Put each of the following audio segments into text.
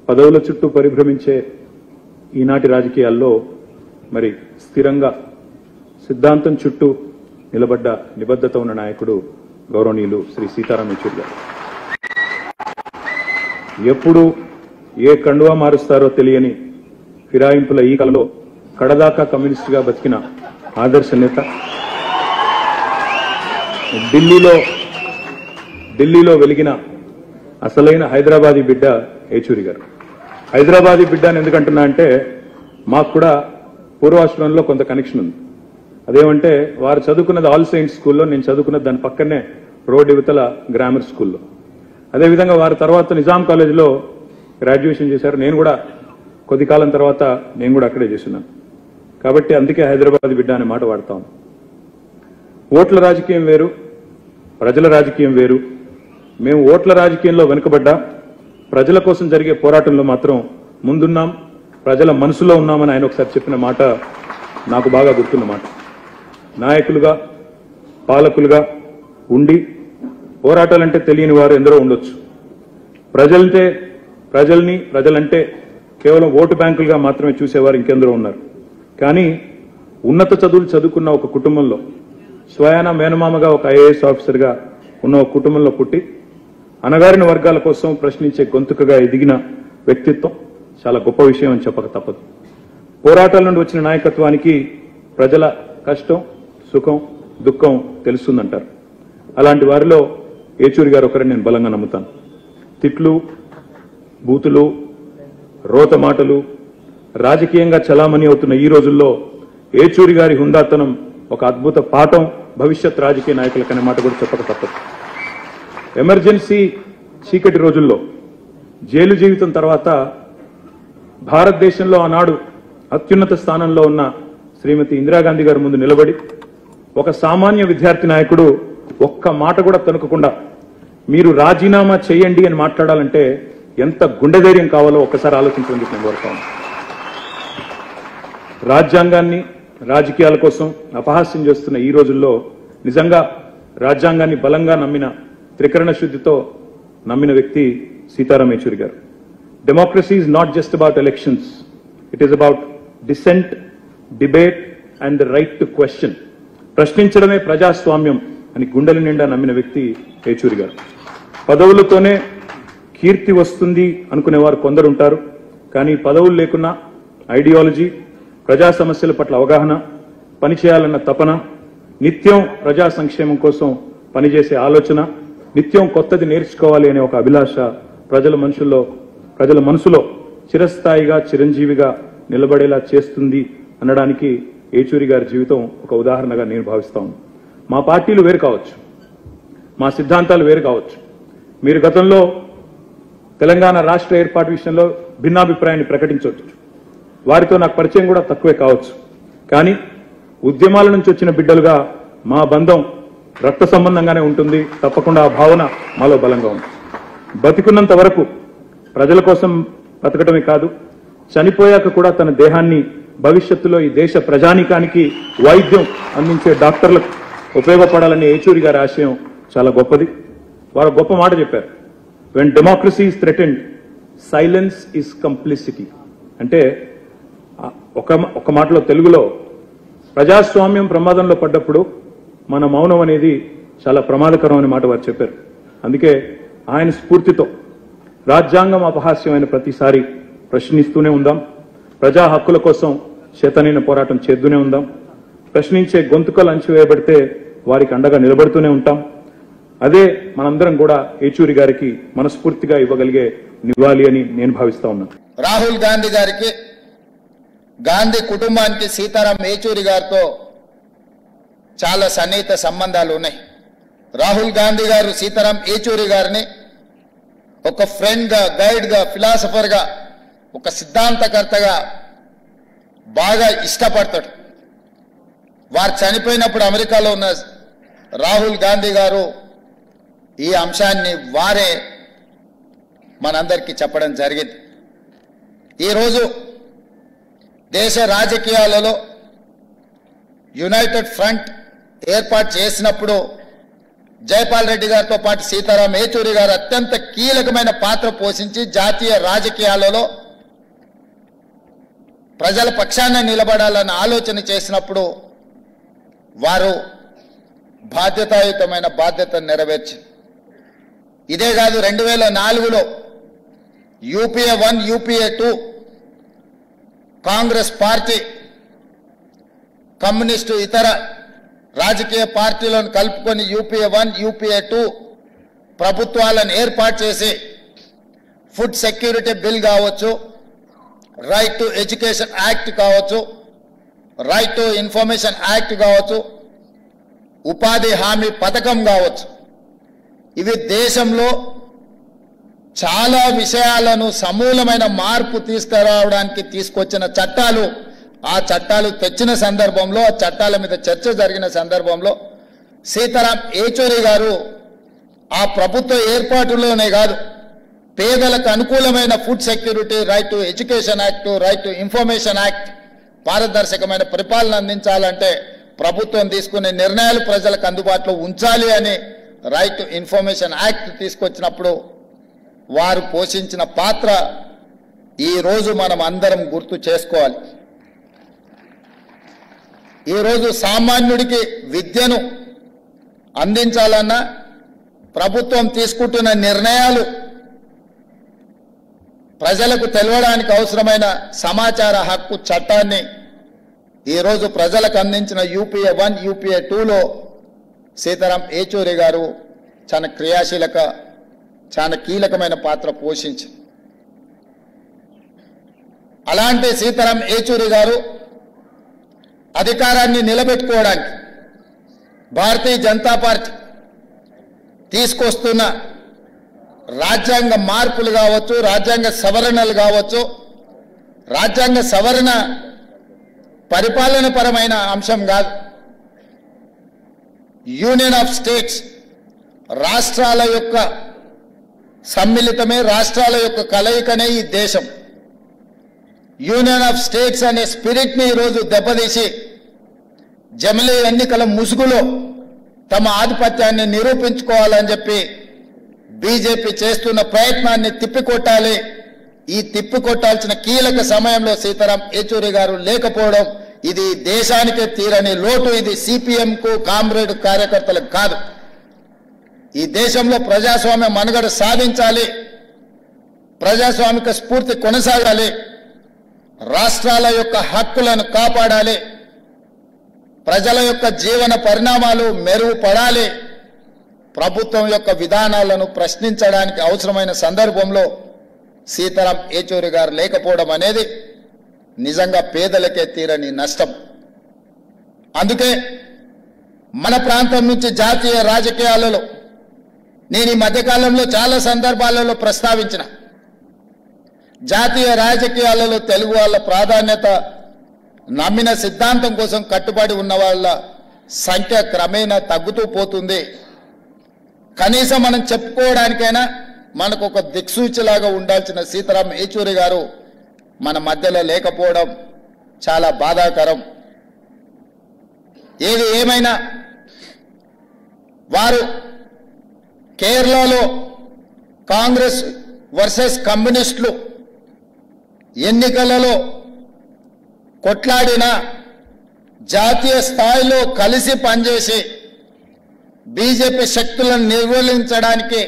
పదవుల చుట్టూ పరిభ్రమించే ఈనాటి రాజకీయాల్లో మరి స్థిరంగా సిద్ధాంతం చుట్టూ నిలబడ్డ నిబద్ధత ఉన్న నాయకుడు గౌరవనీయులు శ్రీ సీతారాం యెచూరి గారు. ఎప్పుడు ఏ కండువా మారుస్తారో తెలియని ఫిరాయింపుల ఈ కాలంలో కడదాకా కమ్యూనిస్టుగా బతికిన ఆదర్శ నేత, ఢిల్లీలో వెలిగిన అసలైన హైదరాబాదీ బిడ్డ యెచూరి గారు. హైదరాబాదీ బిడ్డ అని ఎందుకంటున్నా అంటే మాకు కూడా పూర్వాశ్రమంలో కొంత కనెక్షన్ ఉంది. అదేమంటే వారు చదువుకున్నది ఆల్ సెయింట్స్ స్కూల్లో, నేను చదువుకున్నది దాని పక్కనే రోడ్ యువతల గ్రామర్ స్కూల్లో. అదేవిధంగా వారి తర్వాత నిజాం కాలేజీలో గ్రాడ్యుయేషన్ చేశారు. నేను కూడా కొద్ది కాలం తర్వాత నేను కూడా అక్కడే చేస్తున్నాను. కాబట్టి అందుకే హైదరాబాద్ బిడ్డ అనే మాట వాడతాం. ఓట్ల రాజకీయం వేరు, ప్రజల రాజకీయం వేరు. మేము ఓట్ల రాజకీయంలో వెనుకబడ్డా ప్రజల కోసం జరిగే పోరాటంలో మాత్రం ముందున్నాం, ప్రజల మనసులో ఉన్నామని ఆయన ఒకసారి చెప్పిన మాట నాకు బాగా గుర్తున్న మాట. నాయకులుగా, పాలకులుగా ఉండి పోరాటాలంటే తెలియని వారు ఎందరో ఉండొచ్చు. ప్రజలంటే కేవలం ఓటు బ్యాంకులుగా మాత్రమే చూసేవారు ఇంకెందరో ఉన్నారు. కానీ ఉన్నత చదువులు చదువుకున్న ఒక కుటుంబంలో, స్వయాన మేనమామగా ఒక ఐఏఎస్ ఆఫీసర్గా ఉన్న ఒక కుటుంబంలో పుట్టి అణగారిన వర్గాల కోసం ప్రశ్నించే గొంతుకగా ఎదిగిన వ్యక్తిత్వం చాలా గొప్ప విషయం అని చెప్పక తప్పదు. పోరాటాల నుండి వచ్చిన నాయకత్వానికి ప్రజల కష్టం, సుఖం, దుఃఖం తెలుస్తుందంటారు. అలాంటి వారిలో యెచూరి గారు ఒకరిని నేను బలంగా నమ్ముతాను. తిట్లు, బూతులు, రోత మాటలు రాజకీయంగా చలామణి అవుతున్న ఈ రోజుల్లో యెచూరి గారి హుందాతనం ఒక అద్భుత పాఠం భవిష్యత్ రాజకీయ నాయకులకనే మాట కూడా చెప్పక తప్పదు. ఎమర్జెన్సీ చీకటి రోజుల్లో, జైలు జీవితం తర్వాత భారతదేశంలో ఆనాడు అత్యున్నత స్థానంలో ఉన్న శ్రీమతి ఇందిరాగాంధీ గారి ముందు నిలబడి ఒక సామాన్య విద్యార్థి నాయకుడు ఒక్క మాట కూడా తణుకకుండా మీరు రాజీనామా చేయండి అని మాట్లాడాలంటే ఎంత గుండె ధైర్యం కావాలో ఒక్కసారి ఆలోచించండి. నేను కోరుతాను. రాజ్యాంగాన్ని రాజకీయాల కోసం అపహాస్యం చేస్తున్న ఈ రోజుల్లో నిజంగా రాజ్యాంగాన్ని బలంగా నమ్మిన, త్రికరణ శుద్ధితో నమ్మిన వ్యక్తి సీతారాం యెచూరి గారు. Democracy is not just about elections, it is about dissent, debate and the right to question. ప్రశ్నించడమే ప్రజాస్వామ్యం అని గుండెల నిండా నమ్మిన వ్యక్తి యెచూరి గారు. పదవులతోనే కీర్తి వస్తుంది అనుకునేవారు కొందరు ఉంటారు. కానీ పదవులు లేకున్నా ఐడియాలజీ, ప్రజా సమస్యల పట్ల అవగాహన, పనిచేయాలన్న తపన, నిత్యం ప్రజా సంక్షేమం కోసం పనిచేసే ఆలోచన, నిత్యం కొత్తది నేర్చుకోవాలి అనే ఒక అభిలాష ప్రజల మనసులో చిరస్థాయిగా, చిరంజీవిగా నిలబడేలా చేస్తుంది అనడానికి యెచూరి గారి జీవితం ఒక ఉదాహరణగా నేను భావిస్తాను. మా పార్టీలు వేరు కావచ్చు, మా సిద్ధాంతాలు వేరు కావచ్చు. మీరు గతంలో తెలంగాణ రాష్ట్ర ఏర్పాటు విషయంలో భిన్నాభిప్రాయాన్ని ప్రకటించవచ్చు. వారితో నాకు పరిచయం కూడా తక్కువే కావచ్చు. కానీ ఉద్యమాల నుంచి వచ్చిన బిడ్డలుగా మా బంధం రక్త సంబంధంగానే ఉంటుంది. తప్పకుండా ఆ భావన మాలో బలంగా ఉంది. బతికున్నంత వరకు ప్రజల కోసం బతకటమే కాదు, చనిపోయాక కూడా తన దేహాన్ని భవిష్యత్తులో ఈ దేశ ప్రజానీకానికి వైద్యం అందించే డాక్టర్లకు ఉపయోగపడాలనే యెచూరి గారి ఆశయం చాలా గొప్పది. వారు గొప్ప మాట చెప్పారు. When democracy is threatened, silence is complicity. అంటే ఒక మాటలో, తెలుగులో ప్రజాస్వామ్యం ప్రమాదంలో పడ్డప్పుడు మన మౌనం అనేది చాలా ప్రమాదకరం అనే మాట వారు చెప్పారు. అందుకే ఆయన స్ఫూర్తితో రాజ్యాంగం అపహాస్యమైన ప్రతిసారి ప్రశ్నిస్తూనే ఉందాం, ప్రజా హక్కుల కోసం చేతనైన పోరాటం చేస్తూనే ఉందాం, ప్రశ్నించే గొంతుకలు అణచివేయబడితే వారికి అండగా నిలబడుతూనే ఉంటాం. అదే మనందరం కూడా యెచూరి గారికి మనస్ఫూర్తిగా ఇవ్వగలిగే నివాళి అని నేను భావిస్తా ఉన్నాను. రాహుల్ గాంధీ గారికి, గాంధీ కుటుంబానికి సీతారాం యెచూరి గారితో చాలా సన్నిహిత సంబంధాలు ఉన్నాయి. రాహుల్ గాంధీ గారు సీతారాం యెచూరి గారిని ఒక ఫ్రెండ్గా, గైడ్గా, ఫిలాసఫర్గా, ఒక సిద్ధాంతకర్తగా బాగా ఇష్టపడతాడు. వారు చనిపోయినప్పుడు అమెరికాలో ఉన్న రాహుల్ గాంధీ గారు ఈ అంశాన్ని వారే మనందరికీ చెప్పడం జరిగింది. ఈరోజు దేశ రాజకీయాలలో యునైటెడ్ ఫ్రంట్ ఏర్పాటు చేసినప్పుడు జైపాల్ రెడ్డి గారితో పాటు సీతారాం ఏచూరి గారు అత్యంత కీలకమైన పాత్ర పోషించి జాతీయ రాజకీయాలలో ప్రజల పక్షాన నిలబడాలని ఆలోచన చేసినప్పుడు వారు బాధ్యతాయుతమైన బాధ్యతను నెరవేర్చి ఇదే కాదు 2004లో UPA 1 UPA 2 Congress party communist ఇతర రాజకీయ పార్టీలను కలుపుకొని యూపీఏ 1 యూపీఏ 2 ప్రభుత్వాలను ఏర్పాటు చేసి ఫుడ్ సెక్యూరిటీ బిల్ కావచ్చు, రైట్ టు ఎడ్యుకేషన్ యాక్ట్ కావచ్చు, రైట్ టు ఇన్ఫర్మేషన్ యాక్ట్ కావచ్చు, ఉపాధి హామీ పథకం కావచ్చు, ఇవి దేశంలో చాలా విషయాలను సమూలమైన మార్పు తీసుకురావడానికి తీసుకొచ్చిన చట్టాలు. ఆ చట్టాలు తెచ్చిన సందర్భంలో, ఆ చట్టాల మీద చర్చ జరిగిన సందర్భంలో సీతారాం ఏచూరి గారు ఆ ప్రభుత్వ ఏర్పాటులోనే కాదు, పేదలకు అనుకూలమైన food security, right to education act, right to information act, పారదర్శకమైన పరిపాలన అందించాలంటే ప్రభుత్వం తీసుకునే నిర్ణయాలు ప్రజలకు అందుబాటులో ఉంచాలి అని రైట్ టు ఇన్ఫర్మేషన్ యాక్ట్ తీసుకొచ్చినప్పుడు వారు పోషించిన పాత్ర ఈరోజు మనం అందరం గుర్తు చేసుకోవాలి. ఈరోజు సామాన్యుడికి విద్యను అందించాలన్నా ప్రభుత్వం తీసుకుంటున్న నిర్ణయాలు ప్రజలకు తెలవడానికి అవసరమైన సమాచార హక్కు చట్టాన్ని ఈరోజు ప్రజలకు అందించిన యూపీఏ 1 యూపీఏ 2లో సీతారాం ఏచూరి గారు చాలా కీలకమైన పాత్ర పోషించి, అలాంటి సీతారాం ఏచూరి గారు అధికారాన్ని నిలబెట్టుకోవడానికి భారతీయ జనతా పార్టీ తీసుకొస్తున్న రాజ్యాంగ మార్పులు కావచ్చు, రాజ్యాంగ సవరణలు కావచ్చు, రాజ్యాంగ సవరణ పరిపాలన పరమైన అంశం కాదు, యూనియన్ ఆఫ్ స్టేట్స్, రాష్ట్రాల యొక్క సమ్మిళితమే, రాష్ట్రాల యొక్క కలయికనే ఈ దేశం. యూనియన్ ఆఫ్ స్టేట్స్ అనే స్పిరిట్ని ఈరోజు దెబ్బతీసి జమిలీ ఎన్నికల ముసుగులో తమ ఆధిపత్యాన్ని నిరూపించుకోవాలని చెప్పి బీజేపీ చేస్తున్న ప్రయత్నాన్ని తిప్పికొట్టాలి. ఈ తిప్పికొట్టాల్సిన కీలక సమయంలో సీతారాం ఏచూరి గారు లేకపోవడం ఇది దేశానికే తీరని లోటు. ఇది సిపిఎంకు కామ్రేడ్ కార్యకర్తలకు కాదు. ఈ దేశంలో ప్రజాస్వామ్య మనుగడ సాధించాలి, ప్రజాస్వామిక స్ఫూర్తి కొనసాగాలి, రాష్ట్రాల యొక్క హక్కులను కాపాడాలి, ప్రజల యొక్క జీవన పరిణామాలు మెరుగుపడాలి, ప్రభుత్వం యొక్క విధానాలను ప్రశ్నించడానికి అవసరమైన సందర్భంలో సీతారాం ఏచూరి గారు లేకపోవడం అనేది నిజంగా పేదలకే తీరని నష్టం. అందుకే మన ప్రాంతం నుంచి జాతీయ రాజకీయాలలో నేను ఈ మధ్యకాలంలో చాలా సందర్భాలలో ప్రస్తావించిన, జాతీయ రాజకీయాలలో తెలుగు వాళ్ళ ప్రాధాన్యత, నమ్మిన సిద్ధాంతం కోసం కట్టుబడి ఉన్న వాళ్ళ సంఖ్య క్రమేణా తగ్గుతూ పోతుంది. కనీసం మనం చెప్పుకోవడానికైనా మనకు ఒక దిక్సూచిలాగా ఉండాల్సిన సీతారాం ఏచూరి గారు మన మధ్యలో లేకపోవడం చాలా బాధాకరం. ఏది ఏమైనా వారు కేరళలో కాంగ్రెస్ వర్సెస్ కమ్యూనిస్టులు ఎన్నికలలో కొట్లాడిన, జాతీయ స్థాయిలో కలిసి పనిచేసి బీజేపీ శక్తులను నిర్మూలించడానికి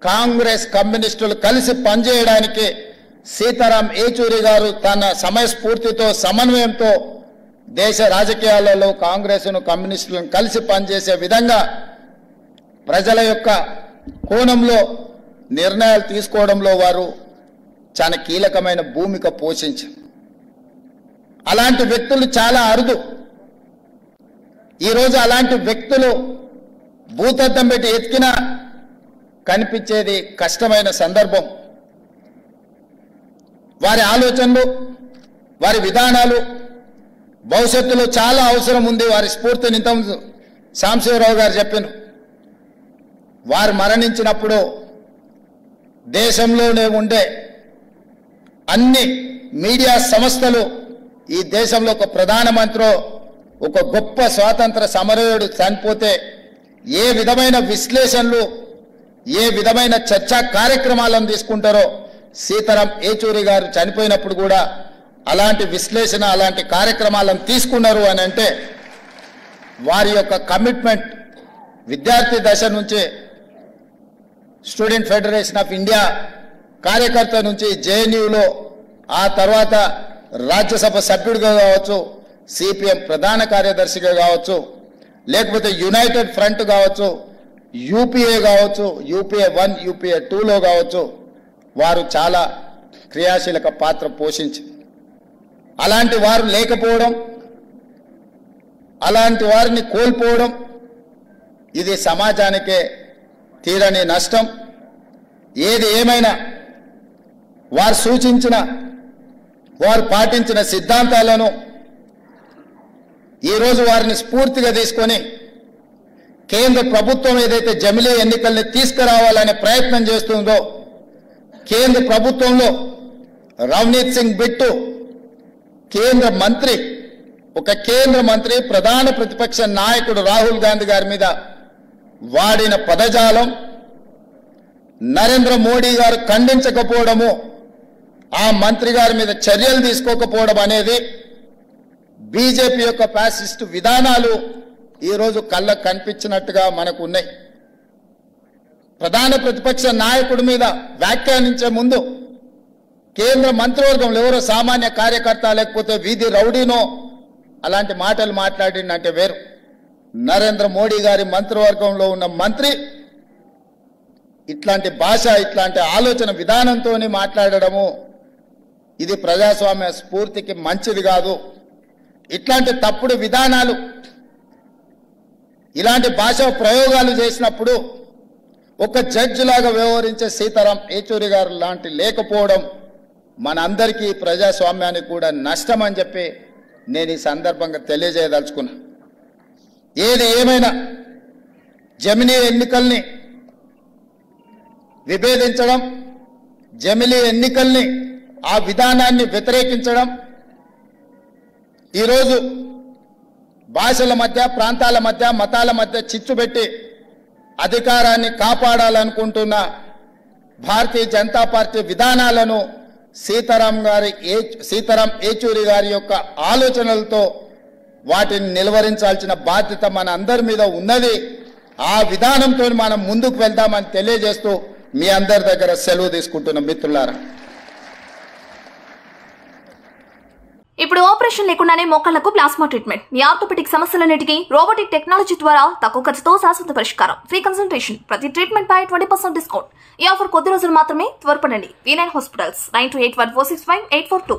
కాంగ్రెస్ కమ్యూనిస్టులు కలిసి పనిచేయడానికి సీతారాం ఏచూరి గారు తన సమయస్ఫూర్తితో, సమన్వయంతో దేశ రాజకీయాలలో కాంగ్రెస్ను కమ్యూనిస్టులను కలిసి పనిచేసే విధంగా ప్రజల యొక్క కోణంలో నిర్ణయాలు తీసుకోవడంలో వారు చాలా కీలకమైన భూమిక పోషించారు. అలాంటి వ్యక్తులు చాలా అరుదు. ఈరోజు అలాంటి వ్యక్తులు భూతద్దం పెట్టి ఎతికినా కనిపించేది కష్టమైన సందర్భం. వారి ఆలోచనలు, వారి విధానాలు భవిష్యత్తులో చాలా అవసరం ఉంది. వారి స్ఫూర్తిని ఇంతకుముందు సాంబశివరావు గారు చెప్పారు. వారు మరణించినప్పుడు దేశంలోనే ఉండే అన్ని మీడియా సంస్థలు ఈ దేశంలో ఒక ప్రధానమంత్రి, ఒక గొప్ప స్వాతంత్ర సమరయోధుడు చనిపోతే ఏ విధమైన విశ్లేషణలు, ఏ విధమైన చర్చా కార్యక్రమాలను తీసుకుంటారో సీతారాం ఏచూరి గారు చనిపోయినప్పుడు కూడా అలాంటి విశ్లేషణ, అలాంటి కార్యక్రమాలను తీసుకున్నారు అని అంటే వారి యొక్క కమిట్మెంట్ విద్యార్థి దశ నుంచే స్టూడెంట్ ఫెడరేషన్ ఆఫ్ ఇండియా కార్యకర్త నుంచి జేఎన్యూలో, ఆ తర్వాత రాజ్యసభ సభ్యుడిగా కావచ్చు, సిపిఎం ప్రధాన కార్యదర్శిగా కావచ్చు, లేకపోతే యునైటెడ్ ఫ్రంట్ కావచ్చు, యూపీఏ కావచ్చు, యూపీఏ 1, యూపీఏ 2లో కావచ్చు, వారు చాలా క్రియాశీలక పాత్ర పోషించి అలాంటి వారు లేకపోవడం, అలాంటి వారిని కోల్పోవడం ఇది సమాజానికే తీరని నష్టం. ఏది ఏమైనా వారు సూచించిన, వారు పాటించిన సిద్ధాంతాలను ఈరోజు వారిని స్ఫూర్తిగా తీసుకొని కేంద్ర ప్రభుత్వం ఏదైతే జమిలీ ఎన్నికల్ని తీసుకురావాలనే ప్రయత్నం చేస్తుందో, కేంద్ర ప్రభుత్వంలో రవనీత్ సింగ్ బిట్టు కేంద్ర మంత్రి, ఒక కేంద్ర మంత్రి ప్రధాన ప్రతిపక్ష నాయకుడు రాహుల్ గాంధీ గారి మీద వాడిన పదజాలం, నరేంద్ర మోడీ గారు ఖండించకపోవడము, ఆ మంత్రి గారి మీద చర్యలు తీసుకోకపోవడం అనేది బీజేపీ యొక్క ఫ్యాసిస్ట్ విధానాలు ఈరోజు కళ్ళకు కనిపించినట్టుగా మనకు ఉన్నాయి. ప్రధాన ప్రతిపక్ష నాయకుడి మీద వ్యాఖ్యానించే ముందు కేంద్ర మంత్రివర్గంలో ఎవరో సామాన్య కార్యకర్త లేకపోతే వీధి రౌడీనో అలాంటి మాటలు మాట్లాడిందంటే వేరు. నరేంద్ర మోడీ గారి మంత్రివర్గంలో ఉన్న మంత్రి ఇట్లాంటి భాష, ఇట్లాంటి ఆలోచన విధానంతో మాట్లాడడము ఇది ప్రజాస్వామ్య స్ఫూర్తికి మంచిది కాదు. ఇట్లాంటి తప్పుడు విధానాలు, ఇలాంటి భాష ప్రయోగాలు చేసినప్పుడు ఒక జడ్జి లాగా వ్యవహరించే సీతారాం ఏచూరి గారు లాంటి లేకపోవడం మనందరికీ, ప్రజాస్వామ్యానికి కూడా నష్టం అని చెప్పి నేను ఈ సందర్భంగా తెలియజేయదలుచుకున్నా. ఏది ఏమైనా జమిలీ ఎన్నికల్ని విభేదించడం, జమిలీ ఎన్నికల్ని, ఆ విధానాన్ని వ్యతిరేకించడం, ఈరోజు భాషల మధ్య, ప్రాంతాల మధ్య, మతాల మధ్య చిచ్చు పెట్టి అధికారాన్ని కాపాడాలనుకుంటున్న భారతీయ జనతా పార్టీ విధానాలను సీతారాం ఏచూరి గారి యొక్క ఆలోచనలతో వాటిని నిలువరించాల్సిన బాధ్యత మన అందరి మీద ఉన్నది. ఆ విధానంతో మనం ముందుకు వెళ్దామని తెలియజేస్తూ మీ అందరి దగ్గర సెలవు తీసుకుంటున్న మిత్రులారా. ఇప్పుడు ఆపరేషన్ లేకుండానే మోకాళ్లకు ప్లాస్మా ట్రీట్మెంట్. మీ ఆర్థోపెటిక్ సమస్యలన్నిటికీ రోబోటిక్ టెక్నాలజీ ద్వారా తక్కువ ఖర్చుతో శాశ్వత పరిష్కారం. ఫ్రీ కన్సల్టేషన్, ప్రతి ట్రీట్మెంట్ పై 20% డిస్కౌంట్. ఈ ఆఫర్ కొద్ది రోజులు మాత్రమే. త్వరపడండి. V9 hospitals 9281465842.